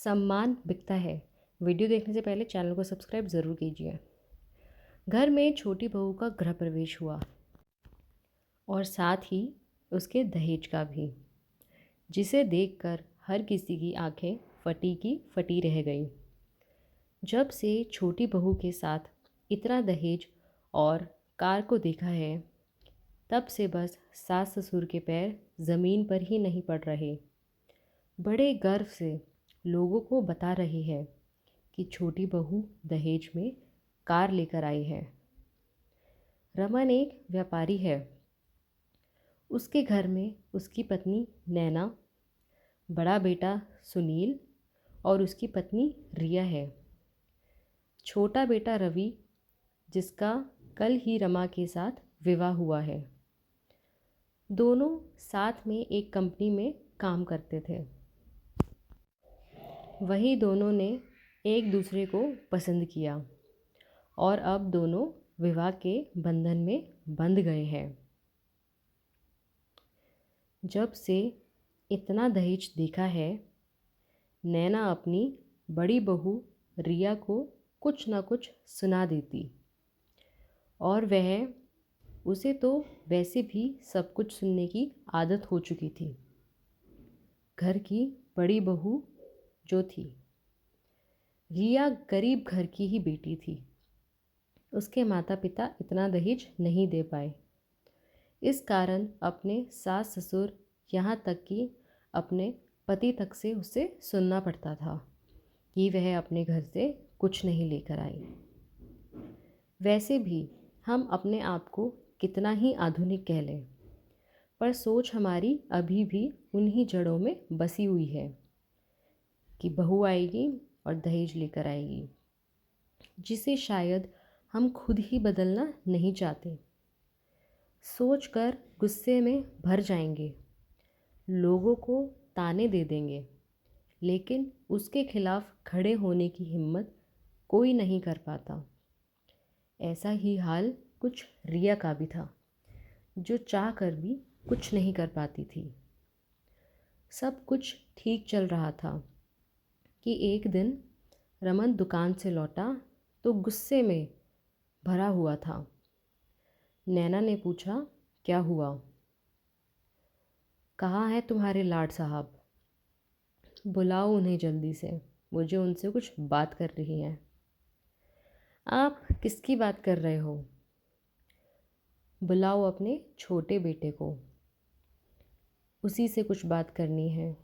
सम्मान बिकता है। वीडियो देखने से पहले चैनल को सब्सक्राइब ज़रूर कीजिए। घर में छोटी बहू का गृह प्रवेश हुआ और साथ ही उसके दहेज का भी, जिसे देखकर हर किसी की आंखें फटी की फटी रह गई। जब से छोटी बहू के साथ इतना दहेज और कार को देखा है, तब से बस सास ससुर के पैर ज़मीन पर ही नहीं पड़ रहे। बड़े गर्व से लोगों को बता रही है कि छोटी बहू दहेज में कार लेकर आई है। रमन एक व्यापारी है। उसके घर में उसकी पत्नी नैना, बड़ा बेटा सुनील और उसकी पत्नी रिया है। छोटा बेटा रवि, जिसका कल ही रमा के साथ विवाह हुआ है। दोनों साथ में एक कंपनी में काम करते थे। वही दोनों ने एक दूसरे को पसंद किया और अब दोनों विवाह के बंधन में बंध गए हैं। जब से इतना दहेज देखा है, नैना अपनी बड़ी बहू रिया को कुछ न कुछ सुना देती और वह उसे तो वैसे भी सब कुछ सुनने की आदत हो चुकी थी। घर की बड़ी बहू जो थी, रिया गरीब घर की ही बेटी थी। उसके माता पिता इतना दहेज नहीं दे पाए। इस कारण अपने सास ससुर, यहाँ तक कि अपने पति तक से उसे सुनना पड़ता था कि वह अपने घर से कुछ नहीं लेकर आई। वैसे भी हम अपने आप को कितना ही आधुनिक कह लें, पर सोच हमारी अभी भी उन्हीं जड़ों में बसी हुई है कि बहू आएगी और दहेज लेकर आएगी, जिसे शायद हम खुद ही बदलना नहीं चाहते। सोचकर गुस्से में भर जाएंगे, लोगों को ताने दे देंगे, लेकिन उसके खिलाफ खड़े होने की हिम्मत कोई नहीं कर पाता। ऐसा ही हाल कुछ रिया का भी था, जो चाह कर भी कुछ नहीं कर पाती थी। सब कुछ ठीक चल रहा था कि एक दिन रमन दुकान से लौटा तो गुस्से में भरा हुआ था। नैना ने पूछा, क्या हुआ? कहाँ है तुम्हारे लाड साहब? बुलाओ उन्हें जल्दी से, मुझे उनसे कुछ बात कर रही है। आप किसकी बात कर रहे हो? बुलाओ अपने छोटे बेटे को, उसी से कुछ बात करनी है।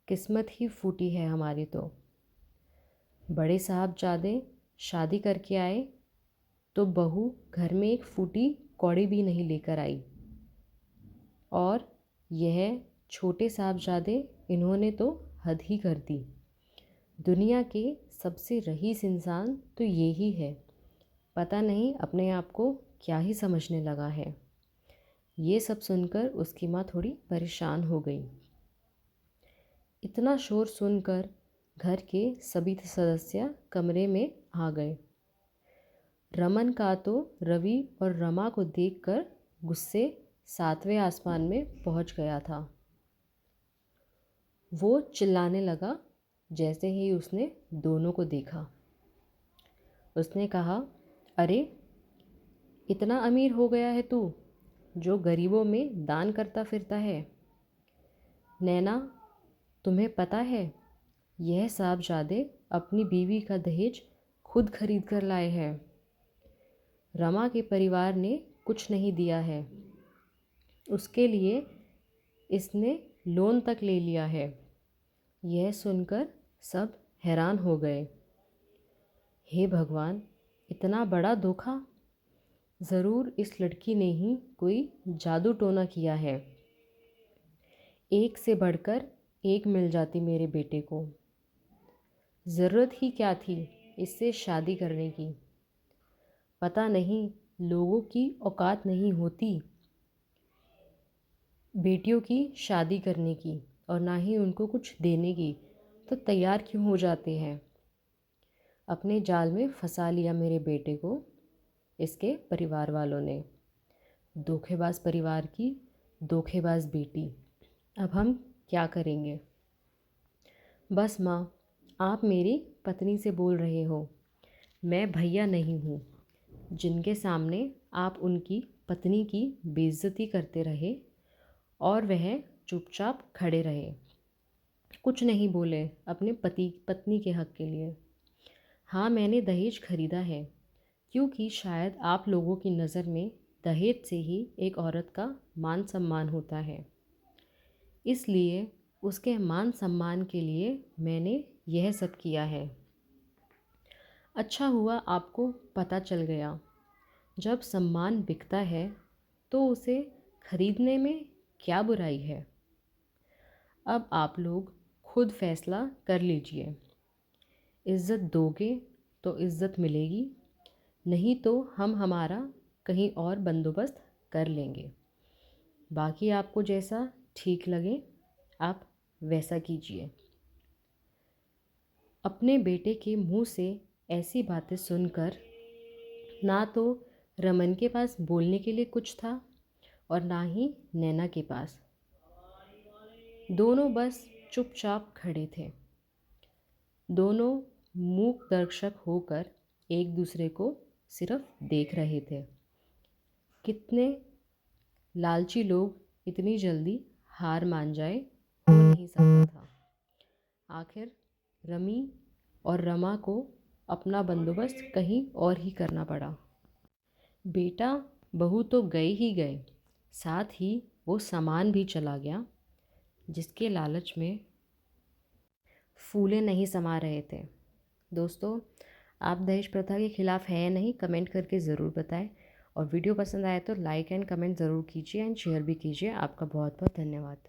किस्मत ही फूटी है हमारी तो। बड़े साहबजादे शादी करके आए तो बहू घर में एक फूटी कौड़ी भी नहीं लेकर आई, और यह छोटे साहबजादे, इन्होंने तो हद ही कर दी। दुनिया के सबसे रईस इंसान तो ये ही है। पता नहीं अपने आप को क्या ही समझने लगा है। ये सब सुनकर उसकी माँ थोड़ी परेशान हो गई। इतना शोर सुनकर घर के सभी सदस्य कमरे में आ गए। रमन का तो रवि और रमा को देखकर गुस्से 7वें आसमान में पहुंच गया था। वो चिल्लाने लगा जैसे ही उसने दोनों को देखा। उसने कहा, अरे इतना अमीर हो गया है तू, जो गरीबों में दान करता फिरता है? नैना, तुम्हें पता है यह साहबजादे अपनी बीवी का दहेज खुद खरीद कर लाए हैं। रमा के परिवार ने कुछ नहीं दिया है, उसके लिए इसने लोन तक ले लिया है। यह सुनकर सब हैरान हो गए। हे भगवान, इतना बड़ा धोखा! ज़रूर इस लड़की ने ही कोई जादू टोना किया है। एक से बढ़कर एक मिल जाती मेरे बेटे को। ज़रूरत ही क्या थी इससे शादी करने की? पता नहीं लोगों की औकात नहीं होती बेटियों की शादी करने की, और ना ही उनको कुछ देने की, तो तैयार क्यों हो जाते हैं? अपने जाल में फंसा लिया मेरे बेटे को इसके परिवार वालों ने। धोखेबाज परिवार की धोखेबाज बेटी। अब हम क्या करेंगे? बस माँ, आप मेरी पत्नी से बोल रहे हो। मैं भैया नहीं हूँ जिनके सामने आप उनकी पत्नी की बेइज्जती करते रहे और वह चुपचाप खड़े रहे, कुछ नहीं बोले अपने पति पत्नी के हक के लिए। हाँ, मैंने दहेज खरीदा है क्योंकि शायद आप लोगों की नज़र में दहेज से ही एक औरत का मान सम्मान होता है, इसलिए उसके मान सम्मान के लिए मैंने यह सब किया है। अच्छा हुआ आपको पता चल गया। जब सम्मान बिकता है तो उसे खरीदने में क्या बुराई है। अब आप लोग खुद फैसला कर लीजिए। इज़्ज़त दोगे तो इज़्ज़त मिलेगी, नहीं तो हम हमारा कहीं और बंदोबस्त कर लेंगे। बाकी आपको जैसा ठीक लगे आप वैसा कीजिए। अपने बेटे के मुंह से ऐसी बातें सुनकर ना तो रमन के पास बोलने के लिए कुछ था और ना ही नैना के पास। दोनों बस चुपचाप खड़े थे। दोनों मूक दर्शक होकर एक दूसरे को सिर्फ देख रहे थे। कितने लालची लोग इतनी जल्दी हार मान जाए, हो नहीं सकता था। आखिर रमी और रमा को अपना बंदोबस्त कहीं और ही करना पड़ा। बेटा बहू तो गए ही गए, साथ ही वो सामान भी चला गया जिसके लालच में फूले नहीं समा रहे थे। दोस्तों, आप दहेज प्रथा के खिलाफ़ है या नहीं, कमेंट करके ज़रूर बताएं। और वीडियो पसंद आए तो लाइक एंड कमेंट ज़रूर कीजिए एंड शेयर भी कीजिए। आपका बहुत बहुत धन्यवाद।